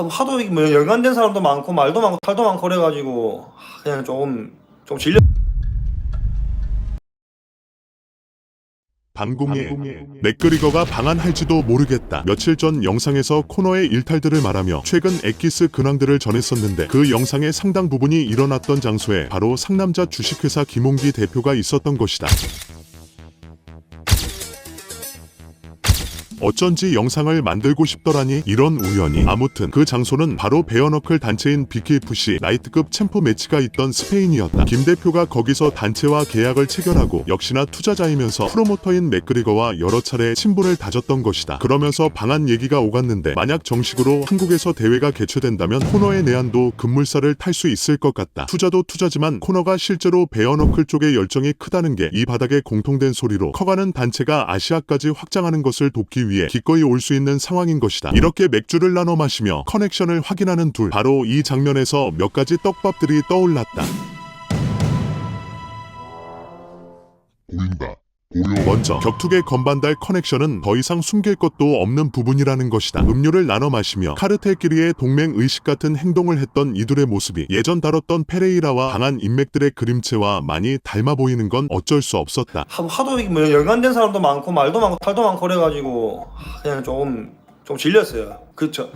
하도 뭐 연관된 사람도 많고 말도 많고 탈도 많고 그래가지고 그냥 좀 질려. 방공의 맥그리거가 방한할지도 모르겠다. 며칠 전 영상에서 코너의 일탈들을 말하며 최근 엑기스 근황들을 전했었는데 그 영상의 상당 부분이 일어났던 장소에 바로 상남자 주식회사 김홍기 대표가 있었던 것이다. 어쩐지 영상을 만들고 싶더라니 이런 우연이. 아무튼 그 장소는 바로 베어너클 단체인 BKFC 라이트급 챔프 매치가 있던 스페인이었다. 김 대표가 거기서 단체와 계약을 체결하고 역시나 투자자이면서 프로모터인 맥그리거와 여러 차례 친분을 다졌던 것이다. 그러면서 방한 얘기가 오갔는데 만약 정식으로 한국에서 대회가 개최된다면 코너의 내한도 급물살을 탈 수 있을 것 같다. 투자도 투자지만 코너가 실제로 베어너클 쪽의 열정이 크다는 게 이 바닥에 공통된 소리로 커가는 단체가 아시아까지 확장하는 것을 돕기 위해 기꺼이 올 수 있는 상황인 것이다. 이렇게 맥주를 나눠 마시며 커넥션을 확인하는 둘. 바로 이 장면에서 몇 가지 떡밥들이 떠올랐다. 보인다. 먼저 격투계 건반달 커넥션은 더 이상 숨길 것도 없는 부분이라는 것이다. 음료를 나눠 마시며 카르텔끼리의 동맹의식 같은 행동을 했던 이둘의 모습이 예전 다뤘던 페레이라와 방한 인맥들의 그림체와 많이 닮아 보이는 건 어쩔 수 없었다. 하도 뭐 연관된 사람도 많고 말도 많고 탈도 많고 그래가지고 그냥 좀 질렸어요. 그렇죠.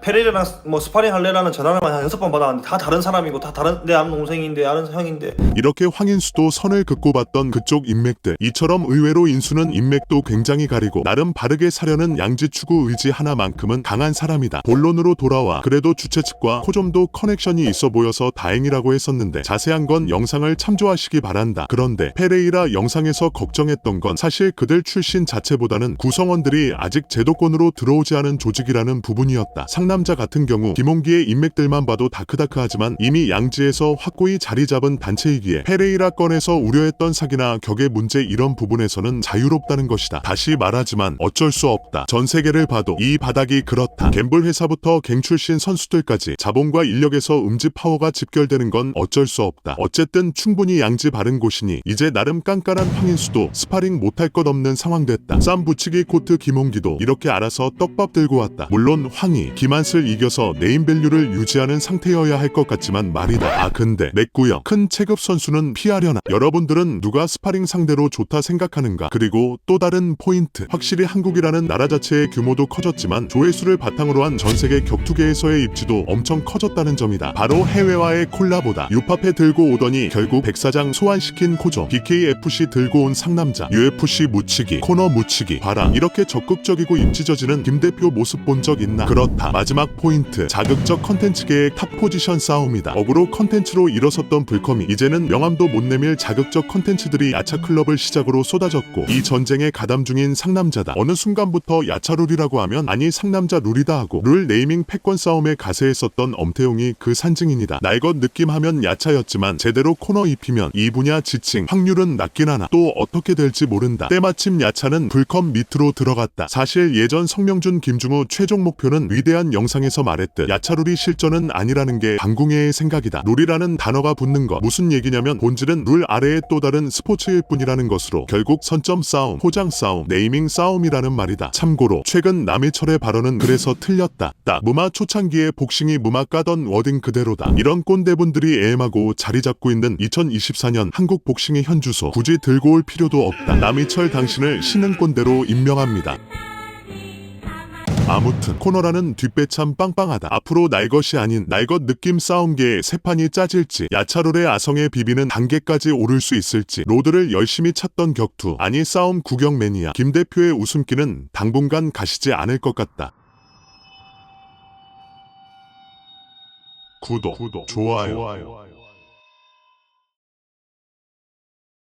페레이라랑 뭐 스파링 할래라는 전화를 한 6번 받았는데 다 다른 사람이고 다 다른 내 아는 동생인데 아는 형인데. 이렇게 황인수도 선을 긋고 봤던 그쪽 인맥들. 이처럼 의외로 인수는 인맥도 굉장히 가리고 나름 바르게 사려는 양지추구 의지 하나만큼은 강한 사람이다. 본론으로 돌아와 그래도 주최 측과 코좀도 커넥션이 있어 보여서 다행이라고 했었는데 자세한 건 영상을 참조하시기 바란다. 그런데 페레이라 영상에서 걱정했던 건 사실 그들 출신 자체보다는 구성원들이 아직 제도권으로 들어오지 않은 조직이라는 부분이었다. 상남자 같은 경우 김홍기의 인맥들만 봐도 다크다크하지만 이미 양지에서 확고히 자리 잡은 단체이기에 페레이라 건에서 우려했던 사기나 격의 문제 이런 부분에서는 자유롭다는 것이다. 다시 말하지만 어쩔 수 없다. 전 세계를 봐도 이 바닥이 그렇다. 갬블 회사부터 갱 출신 선수들까지 자본과 인력에서 음지 파워가 집결되는 건 어쩔 수 없다. 어쨌든 충분히 양지 바른 곳이니 이제 나름 깐깐한 황인수도 스파링 못할 것 없는 상황 됐다. 쌈 붙이기 코트 김홍기도 이렇게 알아서 떡밥 들고 왔다. 물론 황이 김한슬 이겨서 네임밸류를 유지하는 상태여야 할 것 같지만 말이다. 근데 냈구요. 큰 체급 선수는 피하려나? 여러분들은 누가 스파링 상대로 좋다 생각하는가? 그리고 또 다른 포인트. 확실히 한국이라는 나라 자체의 규모도 커졌지만 조회수를 바탕으로 한 전세계 격투계에서의 입지도 엄청 커졌다는 점이다. 바로 해외와의 콜라보다. 유파페 들고 오더니 결국 백사장 소환시킨 코죠. BKFC 들고 온 상남자. UFC 묻히기, 코너 묻히기. 봐라. 이렇게 적극적이고 입지저지는 김 대표 모습 본 적 있나? 그렇다. 마지막 포인트. 자극적 컨텐츠계의 탑 포지션 싸움이다. 어그로 컨텐츠로 일어섰던 불컴이 이제는 명함도 못 내밀 자극적 컨텐츠들이 야차클럽을 시작으로 쏟아졌고 이 전쟁에 가담 중인 상남자다. 어느 순간부터 야차룰이라고 하면 아니 상남자 룰이다 하고 룰 네이밍 패권 싸움에 가세했었던 엄태용이 그 산증인이다. 날것 느낌 하면 야차였지만 제대로 코너 입히면 이 분야 지칭 확률은 낮긴 하나 또 어떻게 될지 모른다. 때마침 야차는 불컴 밑으로 들어갔다. 사실 예전 성명준 김중우 최종 목표는 위대한 영상에서 말했듯 야차룰이 실전은 아니라는 게 방궁회의 생각이다. 룰이라는 단어가 붙는 것 무슨 얘기냐면 본질은 룰 아래의 또 다른 스포츠일 뿐이라는 것으로 결국 선점 싸움, 포장 싸움, 네이밍 싸움이라는 말이다. 참고로 최근 남일철의 발언은 그래서 틀렸다. 무마 초창기에 복싱이 무마 까던 워딩 그대로다. 이런 꼰대분들이 애엠하고 자리 잡고 있는 2024년 한국 복싱의 현주소 굳이 들고 올 필요도 없다. 남일철 당신을 신은 꼰대로 임명합니다. 아무튼 코너라는 뒷배참 빵빵하다. 앞으로 날 것이 아닌 날 것 느낌 싸움계의 새 판이 짜질지 야차롤의 아성에 비비는 단계까지 오를 수 있을지 로드를 열심히 찾던 격투 아니 싸움 구경 매니아 김 대표의 웃음기는 당분간 가시지 않을 것 같다. 구독, 좋아요.